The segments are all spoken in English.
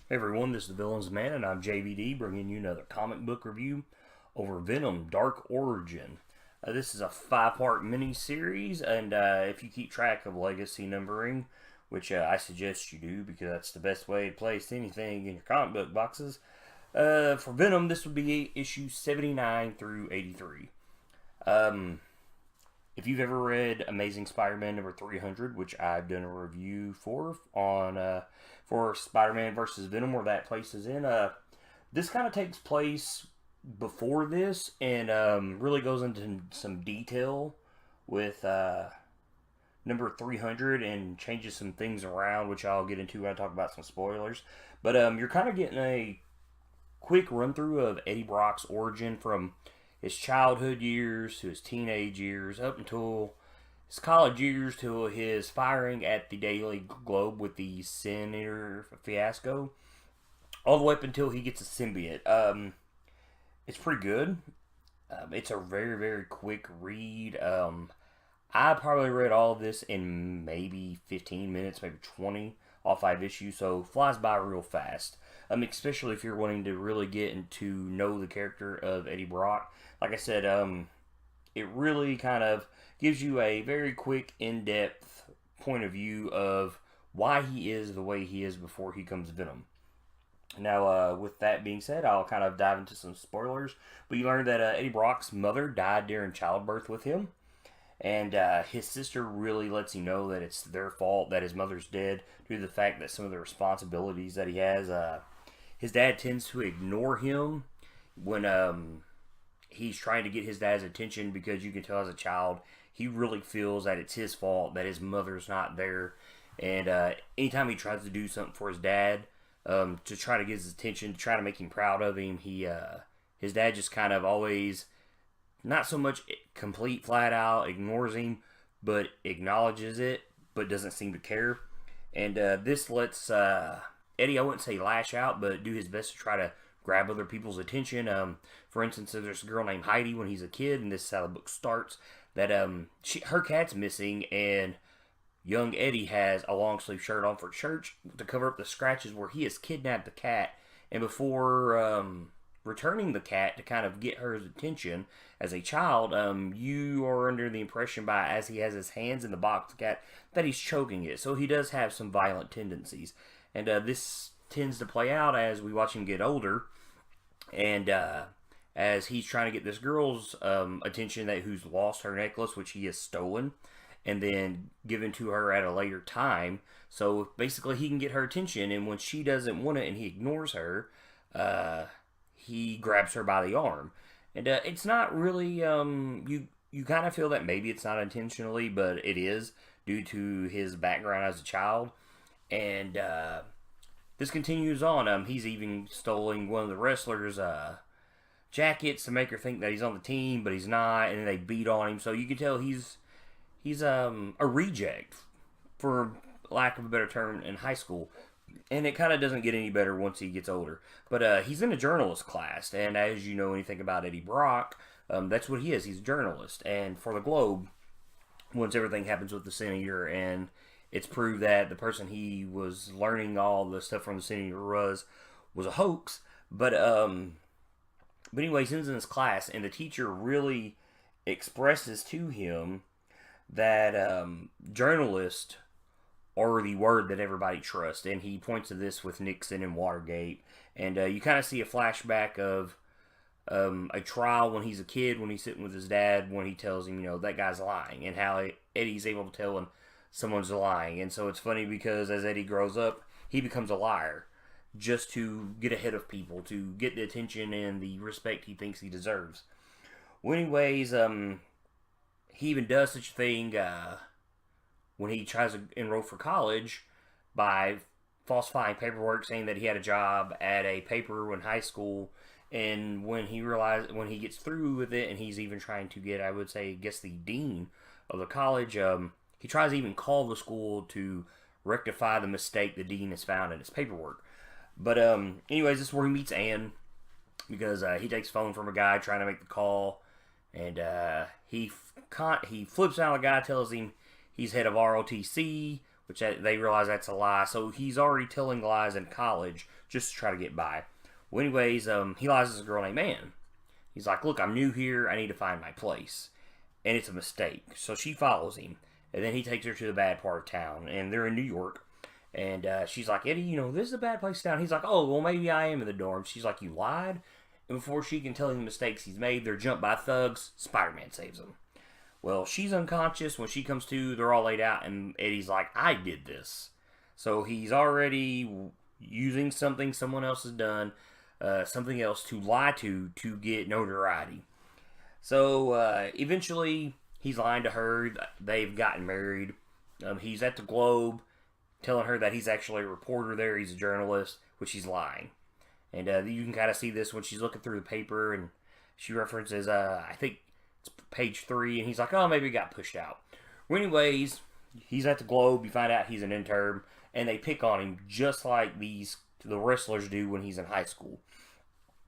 Hey everyone, this is the Villains Man, and I'm JVD bringing you another comic book review over Venom Dark Origin. This is a 5-part mini-series, and if you keep track of legacy numbering, which I suggest you do because that's the best way to place anything in your comic book boxes, for Venom, this would be issue 79 through 83. If you've ever read Amazing Spider-Man number 300, which I've done a review for Spider-Man versus Venom, where that places in, this kind of takes place before this and really goes into some detail with number 300 and changes some things around, which I'll get into when I talk about some spoilers. But you're kind of getting a quick run through of Eddie Brock's origin from his childhood years to his teenage years up until his college years to his firing at the Daily Globe with the Senator fiasco, all the way up until he gets a symbiote. It's pretty good. It's a very, very quick read. I probably read all of this in maybe 15 minutes, maybe 20, all 5 issues, so flies by real fast. Especially if you're wanting to really get into know the character of Eddie Brock. Like I said, it really kind of gives you a very quick, in-depth point of view of why he is the way he is before he becomes Venom. Now, with that being said, I'll kind of dive into some spoilers. But you learn that Eddie Brock's mother died during childbirth with him. And his sister really lets him know that it's their fault that his mother's dead due to the fact that some of the responsibilities that he has. His dad tends to ignore him when he's trying to get his dad's attention, because you can tell as a child he really feels that it's his fault that his mother's not there. And anytime he tries to do something for his dad to try to get his attention, to try to make him proud of him, his dad just kind of always, not so much complete flat out ignores him, but acknowledges it, but doesn't seem to care. And this lets Eddie, I wouldn't say lash out, but do his best to try to grab other people's attention. For instance, there's a girl named Heidi when he's a kid, and this is how the book starts, that her cat's missing, and young Eddie has a long sleeve shirt on for church to cover up the scratches where he has kidnapped the cat. And before returning the cat to kind of get her attention as a child, you are under the impression by, as he has his hands in the box of the cat, that he's choking it. So he does have some violent tendencies. And this tends to play out as we watch him get older, and as he's trying to get this girl's attention who's lost her necklace, which he has stolen and then given to her at a later time. So basically he can get her attention, and when she doesn't want it and he ignores her, he grabs her by the arm. And it's not really, you kind of feel that maybe it's not intentionally, but it is due to his background as a child. And this continues on. He's even stolen one of the wrestlers' jackets to make her think that he's on the team, but he's not, and then they beat on him. So you can tell he's a reject, for lack of a better term, in high school. And it kind of doesn't get any better once he gets older. But he's in a journalist class, and as you know anything about Eddie Brock, that's what he is. He's a journalist. And for the Globe, once everything happens with the Senator, and it's proved that the person he was learning all the stuff from the Senator was a hoax. But anyway, he's in this class, and the teacher really expresses to him that journalists are the word that everybody trusts. And he points to this with Nixon and Watergate. And you kind of see a flashback of a trial when he's a kid, when he's sitting with his dad, when he tells him, that guy's lying, and how Eddie's able to tell when someone's lying. And so it's funny because as Eddie grows up, he becomes a liar just to get ahead of people, to get the attention and the respect he thinks he deserves. Well, anyways, he even does such a thing when he tries to enroll for college by falsifying paperwork, saying that he had a job at a paper in high school. And when he gets through with it, and he's even trying to get, I would say, the dean of the college, he tries to even call the school to rectify the mistake the dean has found in his paperwork. But anyways, this is where he meets Anne, because he takes a phone from a guy trying to make the call, and he flips out. A guy tells him he's head of ROTC, which they realize that's a lie. So he's already telling lies in college just to try to get by. Well, anyways, he lies as a girl named Anne. He's like, look, I'm new here. I need to find my place. And it's a mistake. So she follows him. And then he takes her to the bad part of town. And they're in New York. And she's like, Eddie, this is a bad place down. He's like, oh, well, maybe I am in the dorm. She's like, you lied? And before she can tell him the mistakes he's made, they're jumped by thugs. Spider-Man saves them. Well, she's unconscious. When she comes to, they're all laid out. And Eddie's like, I did this. So he's already using something someone else has done, something else to lie to get notoriety. So eventually, he's lying to her. They've gotten married. He's at the Globe, telling her that he's actually a reporter there. He's a journalist, which he's lying. And you can kind of see this when she's looking through the paper, and she references, I think it's page 3, and he's like, oh, maybe it got pushed out. Well, anyways, he's at the Globe. You find out he's an intern, and they pick on him just like the wrestlers do when he's in high school.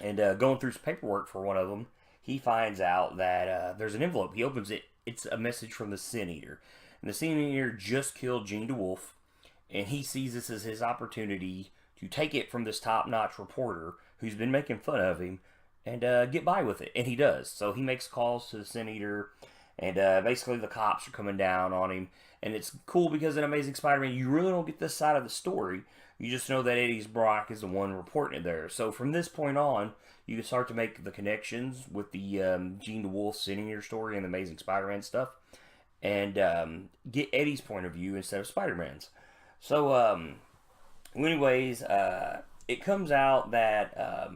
And going through some paperwork for one of them, he finds out that there's an envelope. He opens it. It's a message from the Sin Eater. And the Sin Eater just killed Gene DeWolf, and he sees this as his opportunity to take it from this top-notch reporter who's been making fun of him and get by with it. And he does. So he makes calls to the Sin Eater, and basically the cops are coming down on him. And it's cool because in Amazing Spider-Man, you really don't get this side of the story. You just know that Eddie Brock is the one reporting it there. So from this point on, you can start to make the connections with the Gene DeWolf Sin Eater story and the Amazing Spider-Man stuff, and get Eddie's point of view instead of Spider-Man's. So, anyways, it comes out that,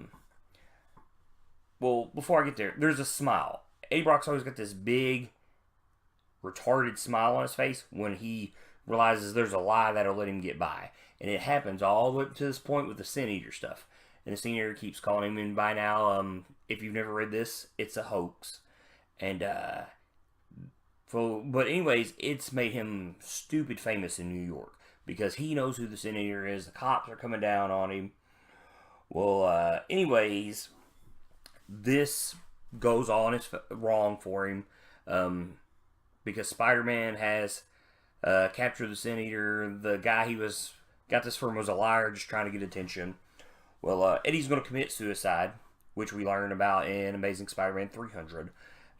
well, before I get there, there's a smile. Eddie Brock's always got this big, retarded smile on his face when he realizes there's a lie that'll let him get by. And it happens all the way up to this point with the Sin Eater stuff. And the Sin Eater keeps calling him, and by now, if you've never read this, it's a hoax. And, but anyways, it's made him stupid famous in New York. Because he knows who the Sin Eater is. The cops are coming down on him. Well, anyways, this goes on. It's wrong for him. Because Spider-Man has captured the Sin Eater. The guy he got this from was a liar, just trying to get attention. Well, Eddie's going to commit suicide, which we learn about in Amazing Spider-Man 300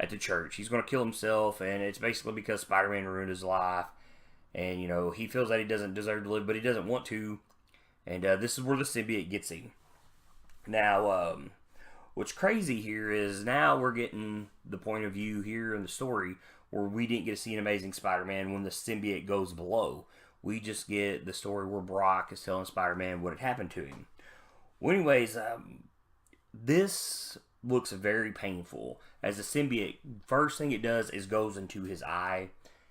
at the church. He's going to kill himself, and it's basically because Spider-Man ruined his life. And, he feels that he doesn't deserve to live, but he doesn't want to. And this is where the symbiote gets him. Now, what's crazy here is now we're getting the point of view here in the story where we didn't get to see an Amazing Spider-Man when the symbiote goes below. We just get the story where Brock is telling Spider-Man what had happened to him. Well, anyways, this looks very painful. As the symbiote, first thing it does is goes into his eye,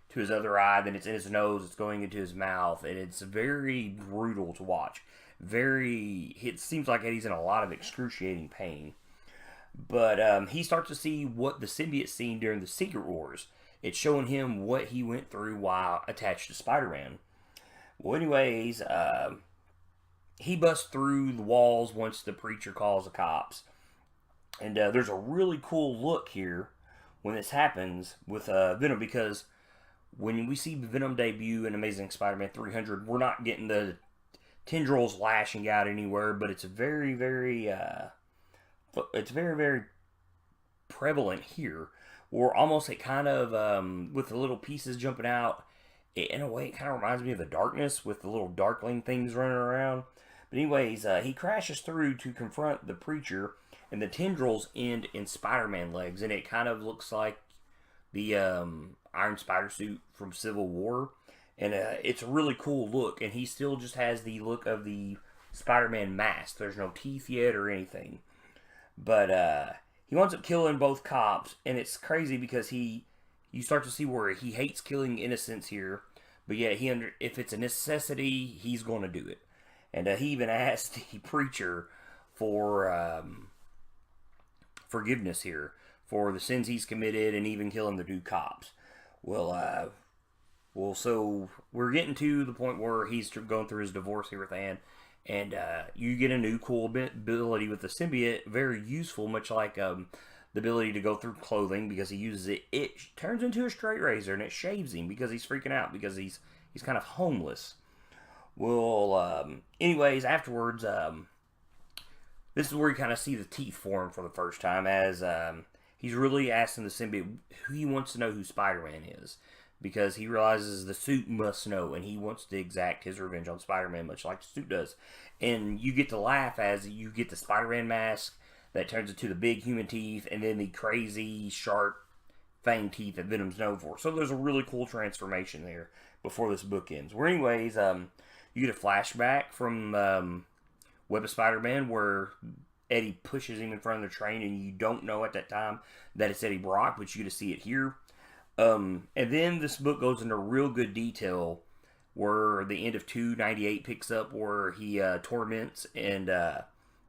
to his other eye, then it's in his nose, it's going into his mouth, and it's very brutal to watch. It seems like Eddie's in a lot of excruciating pain. But he starts to see what the symbiote's seen during the Secret Wars. It's showing him what he went through while attached to Spider-Man. Well, anyways, he busts through the walls once the preacher calls the cops. And there's a really cool look here when this happens with Venom, because when we see Venom debut in Amazing Spider-Man 300, we're not getting the tendrils lashing out anywhere, but it's very, very prevalent here. Or almost it kind of, with the little pieces jumping out, in a way it kind of reminds me of the Darkness with the little darkling things running around. But anyways, he crashes through to confront the preacher, and the tendrils end in Spider-Man legs, and it kind of looks like the Iron Spider suit from Civil War. And it's a really cool look, and he still just has the look of the Spider-Man mask. There's no teeth yet or anything. But he winds up killing both cops, and it's crazy because you start to see where he hates killing innocents here, but yet if it's a necessity, he's going to do it. And he even asked the preacher for forgiveness here for the sins he's committed and even killing the two cops. Well, so we're getting to the point where he's going through his divorce here with Anne, and you get a new cool ability with the symbiote, very useful, much like the the ability to go through clothing because he uses it. It turns into a straight razor and it shaves him because he's freaking out because he's kind of homeless. Well, anyways, afterwards, this is where you kind of see the teeth form for the first time as he's really asking the symbiote who he wants to know who Spider-Man is. Because he realizes the suit must know, and he wants to exact his revenge on Spider-Man, much like the suit does. And you get to laugh as you get the Spider-Man mask that turns into the big human teeth, and then the crazy, sharp fang teeth that Venom's known for. So there's a really cool transformation there before this book ends. Where anyways, you get a flashback from Web of Spider-Man where Eddie pushes him in front of the train, and you don't know at that time that it's Eddie Brock, but you get to see it here. And then this book goes into real good detail where the end of 298 picks up where he torments and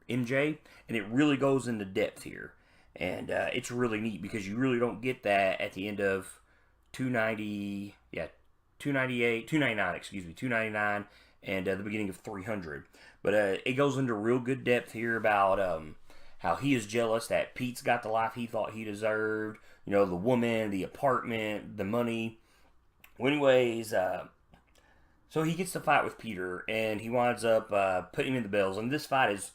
MJ, and it really goes into depth here. And it's really neat because you really don't get that at the end of 299, and the beginning of 300. But it goes into real good depth here about how he is jealous that Pete's got the life he thought he deserved. You know, the woman, the apartment, the money. Well, anyways, so he gets to fight with Peter, and he winds up putting him in the bells. And this fight is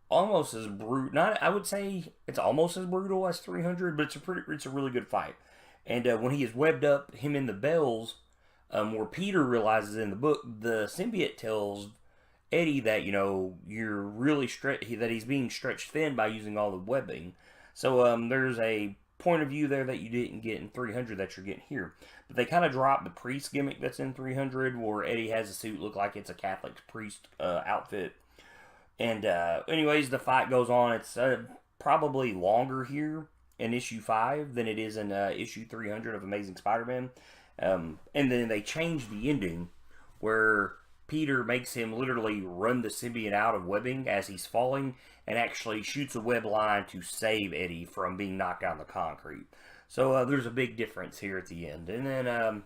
almost as brutal. Not, I would say it's almost as brutal as 300, but it's a really good fight. And when he is webbed up, him in the bells, where Peter realizes in the book, the symbiote tells Eddie that, you know, you're really that he's being stretched thin by using all the webbing. So there's a point of view there that you didn't get in 300 that you're getting here. But they kind of dropped the priest gimmick that's in 300 where Eddie has a suit look like it's a Catholic priest outfit. And anyways, the fight goes on. It's probably longer here in issue 5 than it is in issue 300 of Amazing Spider-Man. And then they change the ending where Peter makes him literally run the symbiote out of webbing as he's falling and actually shoots a web line to save Eddie from being knocked out on the concrete. So there's a big difference here at the end. And then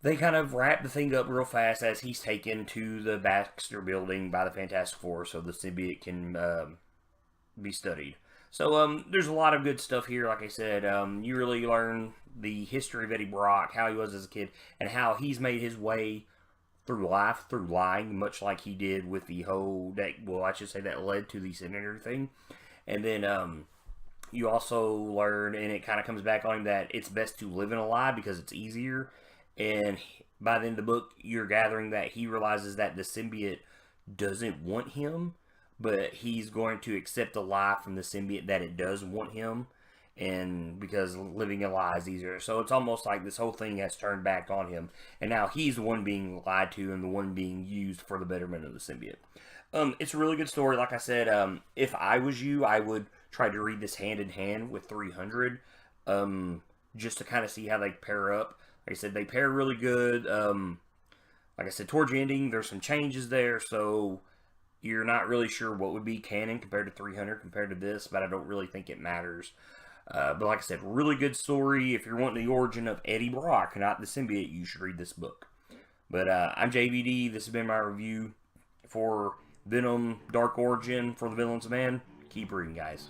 they kind of wrap the thing up real fast as he's taken to the Baxter building by the Fantastic Four so the symbiote can be studied. So there's a lot of good stuff here. Like I said, you really learn the history of Eddie Brock, how he was as a kid, and how he's made his way through life, through lying, much like he did with the whole, I should say that led to the senator thing. And then you also learn, and it kind of comes back on him, that it's best to live in a lie because it's easier. And by the end of the book, you're gathering that he realizes that the symbiote doesn't want him, but he's going to accept a lie from the symbiote that it does want him. And because living a lie is easier. So it's almost like this whole thing has turned back on him. And now he's the one being lied to and the one being used for the betterment of the symbiote. It's a really good story. Like I said, if I was you, I would try to read this hand in hand with 300. Just to kind of see how they pair up. Like I said, they pair really good. Like I said, towards the ending, there's some changes there. So you're not really sure what would be canon compared to 300 compared to this. But I don't really think it matters. But like I said, really good story. If you're wanting the origin of Eddie Brock, not the symbiote, you should read this book. But I'm JVD. This has been my review for Venom Dark Origin for the Villains Man. Keep reading, guys.